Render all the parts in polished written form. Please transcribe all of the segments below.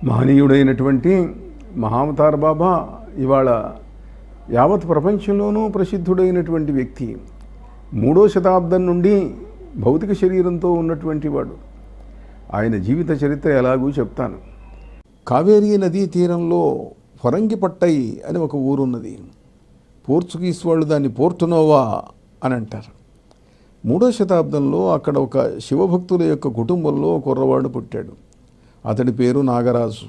మహనీయుడైనటువంటి మహావతార్ బాబా ఇవాళ యావత్ ప్రపంచంలోనూ ప్రసిద్ధుడైనటువంటి వ్యక్తి. 3వ శతాబ్దం నుండి భౌతిక శరీరంతో ఉన్నటువంటి వాడు. ఆయన జీవిత చరిత్ర ఎలాగూ చెప్తాను. కావేరీ నదీ తీరంలో ఫరంగిపట్టై అని ఒక ఊరున్నది. పోర్చుగీస్ వాళ్ళు దాన్ని పోర్టునోవా అని అంటారు. 3వ శతాబ్దంలో అక్కడ ఒక శివభక్తుల యొక్క కుటుంబంలో కుర్రవాడు పుట్టాడు. అతడి పేరు నాగరాజు.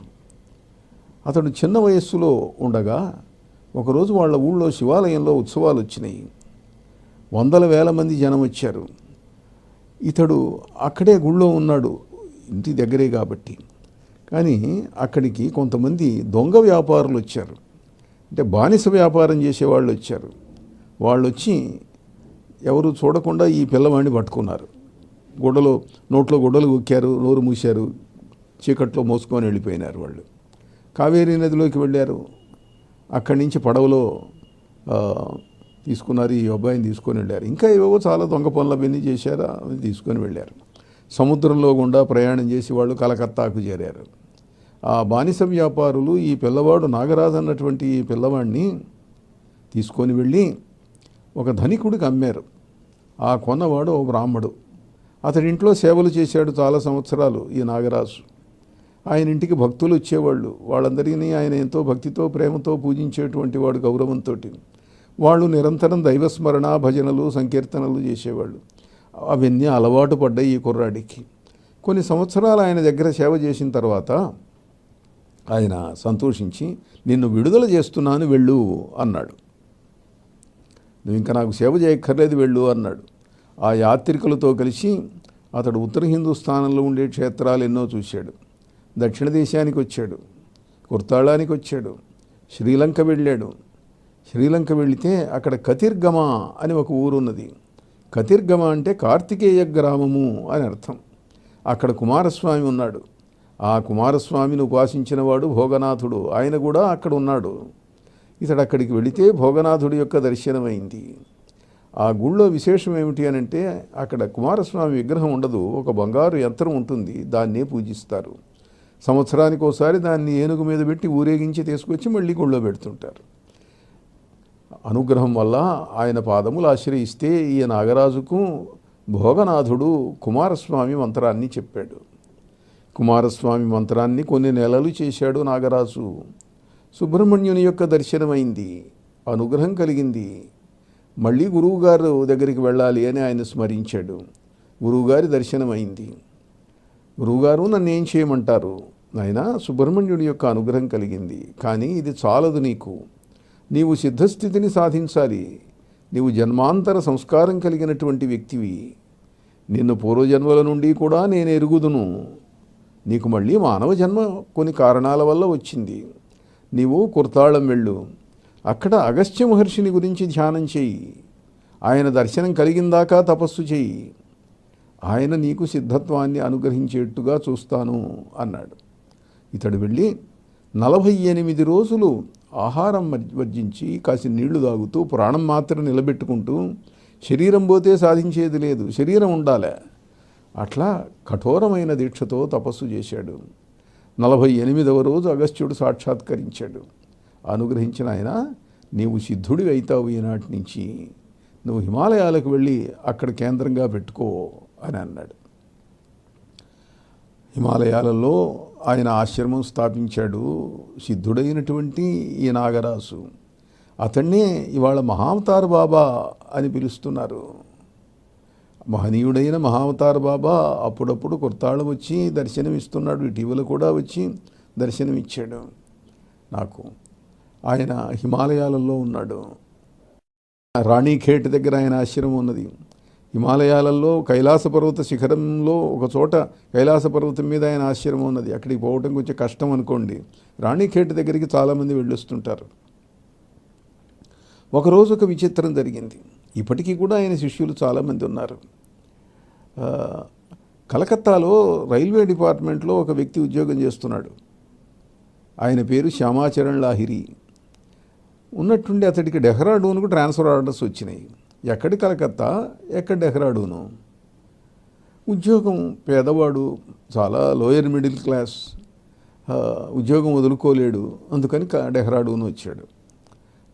అతడు చిన్న వయస్సులో ఉండగా ఒకరోజు వాళ్ళ ఊళ్ళో శివాలయంలో ఉత్సవాలు వచ్చినాయి. వందల వేల మంది జనం వచ్చారు. ఇతడు అక్కడే గుళ్ళో ఉన్నాడు, ఇంటి దగ్గరే కాబట్టి. కానీ అక్కడికి కొంతమంది దొంగ వ్యాపారులు వచ్చారు. అంటే బానిస వ్యాపారం చేసేవాళ్ళు వచ్చారు. వాళ్ళు వచ్చి ఎవరు చూడకుండా ఈ పిల్లవాడిని పట్టుకున్నారు. నోట్లో గుడ్డలు గుక్కారు, నోరు మూశారు, చీకట్లో మోసుకొని వెళ్ళిపోయినారు. వాళ్ళు కావేరీ నదిలోకి వెళ్ళారు. అక్కడి నుంచి పడవలో తీసుకున్నారు. ఈ అబ్బాయిని తీసుకొని వెళ్ళారు. ఇంకా ఏవో చాలా దొంగ పనులు అవన్నీ చేశారు, అవి తీసుకొని వెళ్ళారు. సముద్రంలో గుండా ప్రయాణం చేసి వాళ్ళు కలకత్తాకు చేరారు. ఆ బానిస వ్యాపారులు ఈ పిల్లవాడు నాగరాజు అన్నటువంటి ఈ పిల్లవాడిని తీసుకొని వెళ్ళి ఒక ధనికుడికి అమ్మారు. ఆ కొన్నవాడు ఓ బ్రాహ్మడు. అతడి ఇంట్లో సేవలు చేశాడు చాలా సంవత్సరాలు ఈ నాగరాజు. ఆయన ఇంటికి భక్తులు వచ్చేవాళ్ళు. వాళ్ళందరినీ ఆయన ఎంతో భక్తితో ప్రేమతో పూజించేటువంటి వాడు, గౌరవంతో. వాళ్ళు నిరంతరం దైవస్మరణ, భజనలు, సంకీర్తనలు చేసేవాళ్ళు. అవన్నీ అలవాటు పడ్డాయి ఈ కుర్రాడికి. కొన్ని సంవత్సరాలు ఆయన దగ్గర సేవ చేసిన తర్వాత ఆయన సంతోషించి, నిన్ను విడుదల చేస్తున్నాను, వెళ్ళు అన్నాడు. నువ్వు ఇంకా నాకు సేవ చేయక్కర్లేదు, వెళ్ళు అన్నాడు. ఆ యాత్రికులతో కలిసి అతడు ఉత్తర హిందూస్థానంలో ఉండే క్షేత్రాలు ఎన్నో చూశాడు. దక్షిణ దేశానికి వచ్చాడు, కుర్తాళానికి వచ్చాడు, శ్రీలంక వెళ్ళాడు. శ్రీలంక వెళితే అక్కడ కతిర్గమ అని ఒక ఊరున్నది. కతిర్గమ అంటే కార్తికేయ గ్రామము అని అర్థం. అక్కడ కుమారస్వామి ఉన్నాడు. ఆ కుమారస్వామిని ఉపాసించిన వాడు భోగనాథుడు. ఆయన కూడా అక్కడ ఉన్నాడు. ఇతడు అక్కడికి వెళితే భోగనాథుడి యొక్క దర్శనమైంది. ఆ గుళ్ళో విశేషం ఏమిటి అని అంటే, అక్కడ కుమారస్వామి విగ్రహం ఉండదు, ఒక బంగారు యంత్రం ఉంటుంది, దాన్నే పూజిస్తారు. సంవత్సరానికి ఒకసారి దాన్ని ఏనుగు మీద పెట్టి ఊరేగించి తీసుకొచ్చి మళ్ళీ గుళ్ళో పెడుతుంటారు. అనుగ్రహం వల్ల ఆయన పాదములు ఆశ్రయిస్తే ఈ నాగరాజుకు భోగనాథుడు కుమారస్వామి మంత్రాన్ని చెప్పాడు. కుమారస్వామి మంత్రాన్ని కొన్ని నెలలు చేశాడు నాగరాజు. సుబ్రహ్మణ్యుని యొక్క దర్శనమైంది, అనుగ్రహం కలిగింది. మళ్ళీ గురువుగారు దగ్గరికి వెళ్ళాలి అని ఆయన స్మరించాడు. గురువుగారి దర్శనమైంది. గురువుగారు నన్ను ఏం చేయమంటారు? నాయనా, సుబ్రహ్మణ్యుడి యొక్క అనుగ్రహం కలిగింది, కానీ ఇది చాలదు నీకు. నీవు సిద్ధస్థితిని సాధించాలి. నీవు జన్మాంతర సంస్కారం కలిగినటువంటి వ్యక్తివి. నిన్ను పూర్వజన్మల నుండి కూడా నేను ఎరుగుదును. నీకు మళ్ళీ మానవ జన్మ కొన్ని కారణాల వల్ల వచ్చింది. నీవు కుర్తాళం వెళ్ళు. అక్కడ అగస్త్య మహర్షిని గురించి ధ్యానం చెయ్యి. ఆయన దర్శనం కలిగిందాకా తపస్సు చెయ్యి. ఆయన నీకు సిద్ధత్వాన్ని అనుగ్రహించేట్టుగా చూస్తాను అన్నాడు. ఇతడు వెళ్ళి 48 రోజులు ఆహారం వర్జించి కాసి నీళ్లు తాగుతూ ప్రాణం మాత్రం నిలబెట్టుకుంటూ, శరీరం పోతే సాధించేది లేదు, శరీరం ఉండాలి, అట్లా కఠోరమైన దీక్షతో తపస్సు చేశాడు. 48వ రోజు అగస్త్యుడు సాక్షాత్కరించాడు. అనుగ్రహించిన ఆయన, నీవు సిద్ధుడి అవుతావు, ఈనాటి నుంచి నువ్వు హిమాలయాలకు వెళ్ళి అక్కడ కేంద్రంగా పెట్టుకో అని అన్నాడు. హిమాలయాలలో ఆయన ఆశ్రమం స్థాపించాడు. సిద్ధుడైనటువంటి ఈ నాగరాజు, అతన్నే ఇవాళ మహావతార్ బాబా అని పిలుస్తున్నారు. మహనీయుడైన మహావతార్ బాబా అప్పుడప్పుడు కుర్తాళం వచ్చి దర్శనమిస్తున్నాడు. ఇటీవల కూడా వచ్చి దర్శనమిచ్చాడు నాకు. ఆయన హిమాలయాలలో ఉన్నాడు. రాణిఖేట్ దగ్గర ఆయన ఆశ్రమం ఉన్నది. హిమాలయాలలో కైలాస పర్వత శిఖరంలో ఒక చోట కైలాస పర్వతం మీద ఆయన ఆశ్రమం ఉన్నది. అక్కడికి పోవటం కొంచెం కష్టం అనుకోండి. రాణిఖేట్ దగ్గరికి చాలామంది వెళ్ళొస్తుంటారు. ఒకరోజు ఒక విచిత్రం జరిగింది. ఇప్పటికీ కూడా ఆయన శిష్యులు చాలామంది ఉన్నారు. కలకత్తాలో రైల్వే డిపార్ట్మెంట్లో ఒక వ్యక్తి ఉద్యోగం చేస్తున్నాడు. ఆయన పేరు శ్యామాచరణ్ లాహిరి. ఉన్నట్టుండి అతడికి డెహ్రాడూన్కు ట్రాన్స్ఫర్ ఆర్డర్స్ వచ్చినాయి. ఎక్కడి కలకత్తా, ఎక్కడ డెహ్రాడూను. ఉద్యోగం పేదవాడు, చాలా లోయర్ మిడిల్ క్లాస్, ఉద్యోగం వదులుకోలేడు. అందుకని డెహ్రాడూన్ వచ్చాడు.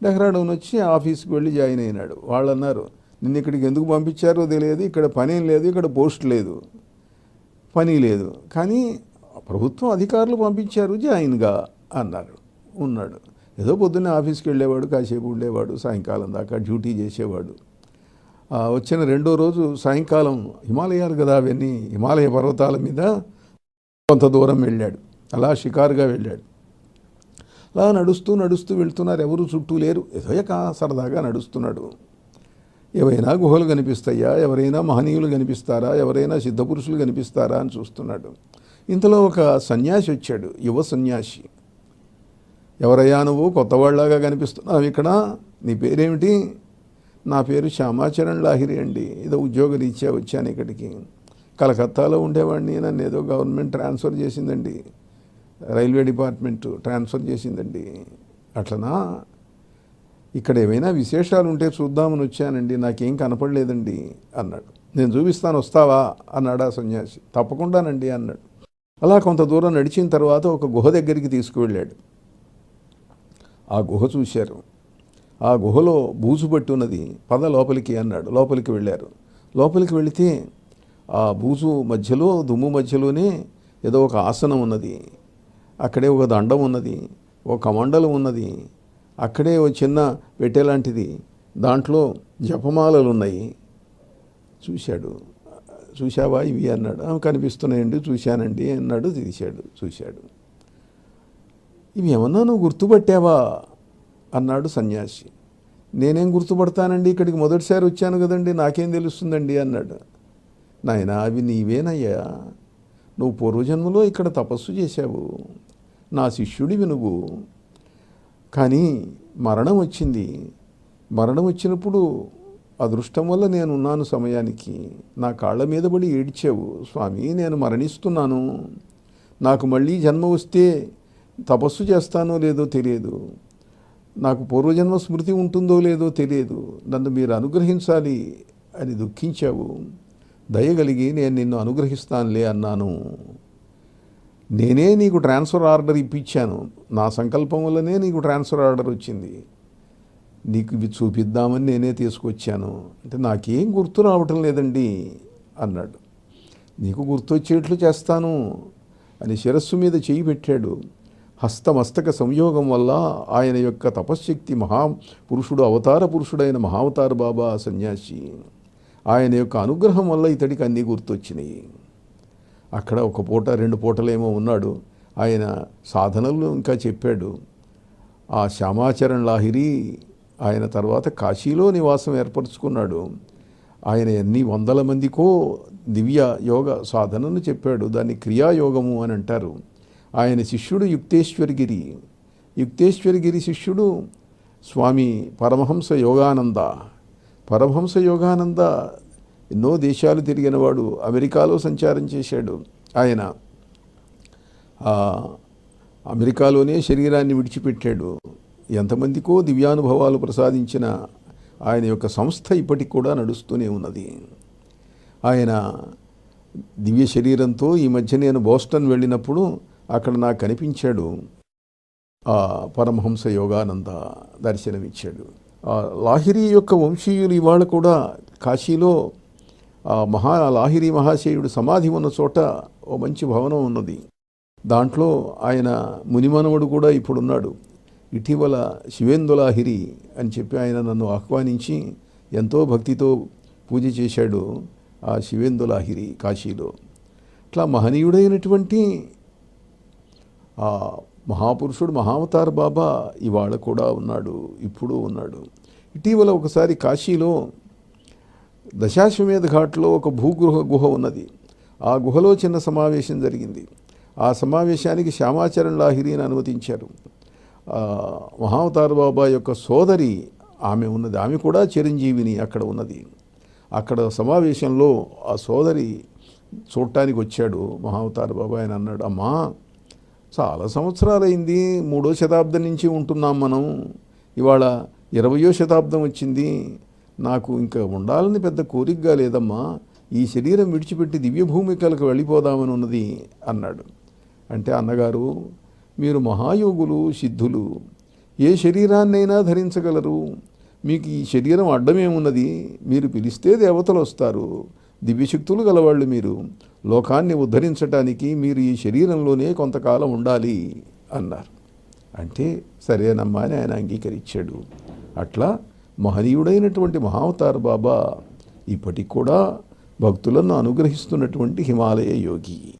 డెహ్రాడూన్ వచ్చి ఆఫీస్కి వెళ్ళి జాయిన్ అయినాడు. వాళ్ళు అన్నారు, నిన్ను ఇక్కడికి ఎందుకు పంపించారో తెలియదు, ఇక్కడ పని లేదు, ఇక్కడ పోస్ట్ లేదు, పని లేదు, కానీ ప్రభుత్వం అధికారులు పంపించారు జాయిన్గా అన్నారు. ఉన్నాడు. ఏదో పొద్దున్నే ఆఫీస్కి వెళ్ళేవాడు, కాసేపు ఉండేవాడు, సాయంకాలం దాకా డ్యూటీ చేసేవాడు. వచ్చిన రెండో రోజు సాయంకాలం, హిమాలయాలు కదా అవన్నీ, హిమాలయ పర్వతాల మీద కొంత దూరం వెళ్ళాడు. అలా షికారుగా వెళ్ళాడు. అలా నడుస్తూ నడుస్తూ వెళ్తున్నారు, ఎవరు చుట్టూ లేరు, ఏదో సరదాగా నడుస్తున్నాడు. ఏవైనా గుహలు కనిపిస్తాయా, ఎవరైనా మహనీయులు కనిపిస్తారా, ఎవరైనా సిద్ధపురుషులు కనిపిస్తారా అని చూస్తున్నాడు. ఇంతలో ఒక సన్యాసి వచ్చాడు, యువ సన్యాసి. ఎవరయ్యా నువ్వు, కొత్తవాళ్ళలాగా కనిపిస్తున్నావు ఇక్కడ, నీ పేరేమిటి? నా పేరు శ్యామాచరణ్ లాహిరి అండి, ఏదో ఉద్యోగరీత్యా వచ్చాను ఇక్కడికి. కలకత్తాలో ఉండేవాడిని, నన్ను ఏదో గవర్నమెంట్ ట్రాన్స్ఫర్ చేసిందండి, రైల్వే డిపార్ట్మెంట్ ట్రాన్స్ఫర్ చేసిందండి. అట్లనా? ఇక్కడ ఏమైనా విశేషాలు ఉంటే చూద్దామని వచ్చానండి, నాకేం కనపడలేదండి అన్నాడు. నేను చూపిస్తాను, వస్తావా అన్నాడు ఆ సన్యాసి. తప్పకుండానండి అన్నాడు. అలా కొంత దూరం నడిచిన తర్వాత ఒక గుహ దగ్గరికి తీసుకువెళ్ళాడు. ఆ గుహ చూశారు. ఆ గుహలో బూజు పట్టి ఉన్నది, పద లోపలికి అన్నాడు. లోపలికి వెళ్ళారు. లోపలికి వెళితే ఆ బూజు మధ్యలో, దుమ్ము మధ్యలోనే ఏదో ఒక ఆసనం ఉన్నది, అక్కడే ఒక దండం ఉన్నది, ఒక కమండలం ఉన్నది, అక్కడే ఒక చిన్న పెట్టెలాంటిది, దాంట్లో జపమాలలు ఉన్నాయి. చూశాడు. చూశావా ఇవి అన్నాడు. కనిపిస్తున్నాయండి, చూశానండి అన్నాడు. చూశాడు. ఇవి ఏమన్నా నువ్వు గుర్తుపట్టావా అన్నాడు సన్యాసి. నేనేం గుర్తుపడతానండి, ఇక్కడికి మొదటిసారి వచ్చాను కదండి, నాకేం తెలుస్తుందండి అన్నాడు. నాయనా, అవి నీవేనయ్యా, నువ్వు పూర్వజన్మలో ఇక్కడ తపస్సు చేశావు, నా శిష్యుడివి నువ్వు. కానీ మరణం వచ్చింది. మరణం వచ్చినప్పుడు అదృష్టం వల్ల నేనున్నాను సమయానికి. నా కాళ్ళ మీద పడి ఏడ్చావు, స్వామి నేను మరణిస్తున్నాను, నాకు మళ్ళీ జన్మ వస్తే తపస్సు చేస్తానో లేదో తెలియదు, నాకు పూర్వజన్మ స్మృతి ఉంటుందో లేదో తెలియదు, నన్ను మీరు అనుగ్రహించాలి అని దుఃఖించావు. దయగలిగి నేను నిన్ను అనుగ్రహిస్తానులే అన్నాను. నేనే నీకు ట్రాన్స్ఫర్ ఆర్డర్ ఇప్పించాను, నా సంకల్పం వల్లనే నీకు ట్రాన్స్ఫర్ ఆర్డర్ వచ్చింది, నీకు ఇవి చూపిద్దామని నేనే తీసుకొచ్చాను. అంటే నాకేం గుర్తు రావటం లేదండి అన్నాడు. నీకు గుర్తొచ్చేట్లు చేస్తాను అని శిరస్సు మీద చేయి పెట్టాడు. హస్తమస్తక సంయోగం వల్ల ఆయన యొక్క తపశ్శక్తి, మహాపురుషుడు, అవతార పురుషుడైన మహావతార బాబా సన్యాసి, ఆయన యొక్క అనుగ్రహం వల్ల ఇతడికి అన్నీ గుర్తొచ్చినాయి. అక్కడ ఒక పూట 2 పూటలేమో ఉన్నాడు. ఆయన సాధనలు ఇంకా చెప్పాడు. ఆ శ్యామాచరణ్ లాహిరి ఆయన తర్వాత కాశీలో నివాసం ఏర్పరచుకున్నాడు. ఆయన ఎన్ని వందల మందికో దివ్య యోగ సాధనను చెప్పాడు. దాన్ని క్రియాయోగము అని అంటారు. ఆయన శిష్యుడు యుక్తేశ్వరగిరి శిష్యుడు స్వామి పరమహంస యోగానంద. పరమహంస యోగానంద ఎన్నో దేశాలు తిరిగినవాడు, అమెరికాలో సంచారం చేశాడు. ఆయన అమెరికాలోనే శరీరాన్ని విడిచిపెట్టాడు. ఎంతమందికో దివ్యానుభవాలు ప్రసాదించిన ఆయన యొక్క సంస్థ ఇప్పటికి కూడా నడుస్తూనే ఉన్నది. ఆయన దివ్య శరీరంతో ఈ మధ్య నేను బోస్టన్ వెళ్ళినప్పుడు అక్కడ నాకు కనిపించాడు. ఆ పరమహంస యోగానంద దర్శనమిచ్చాడు. లాహిరి యొక్క వంశీయులు ఇవాళ కూడా కాశీలో లాహిరి మహాశయుడు సమాధి ఉన్న చోట ఓ మంచి భవనం ఉన్నది. దాంట్లో ఆయన మునిమనవుడు కూడా ఇప్పుడున్నాడు. ఇటీవల శివేందు లాహిరి అని చెప్పి ఆయన నన్ను ఆహ్వానించి ఎంతో భక్తితో పూజ చేశాడు. ఆ శివేందు లాహిరి కాశీలో. అట్లా మహనీయుడైనటువంటి ఆ మహాపురుషుడు మహావతార్ బాబా ఇవాళ కూడా ఉన్నాడు, ఇప్పుడు ఉన్నాడు. ఇటీవల ఒకసారి కాశీలో దశాశ్వమేధ ఘాట్లో ఒక గుహ ఉన్నది. ఆ గుహలో చిన్న సమావేశం జరిగింది. ఆ సమావేశానికి శ్యామాచరణ్ లాహిరిని అనుమతించారు. మహావతార్ బాబా యొక్క సోదరి ఆమె ఉన్నది, ఆమె కూడా చిరంజీవిని అక్కడ ఉన్నది. అక్కడ సమావేశంలో ఆ సోదరి చూడటానికి వచ్చాడు మహావతార్ బాబా. ఆయన అన్నాడు, అమ్మా చాలా సంవత్సరాలైంది, 3వ శతాబ్దం నుంచి ఉంటున్నాం మనం, ఇవాళ 20వ శతాబ్దం వచ్చింది, నాకు ఇంకా ఉండాలని పెద్ద కోరికగా లేదమ్మా, ఈ శరీరం విడిచిపెట్టి దివ్యభూమికలకు వెళ్ళిపోదామని ఉన్నది అన్నాడు. అంటే అన్నగారు, మీరు మహాయోగులు, సిద్ధులు, ఏ శరీరాన్నైనా ధరించగలరు. మీకు ఈ శరీరం అడ్డమేమున్నది? మీరు పిలిస్తే దేవతలు వస్తారు. దివ్యశక్తులు గలవాళ్ళు మీరు. లోకాన్ని ఉద్ధరించటానికి మీరు ఈ శరీరంలోనే కొంతకాలం ఉండాలి అన్నారు. అంటే సరేనమ్మా అని ఆయన అంగీకరించాడు. అట్లా మహనీయుడైనటువంటి మహావతార్ బాబా ఇప్పటికి కూడా భక్తులను అనుగ్రహిస్తున్నటువంటి హిమాలయ యోగి.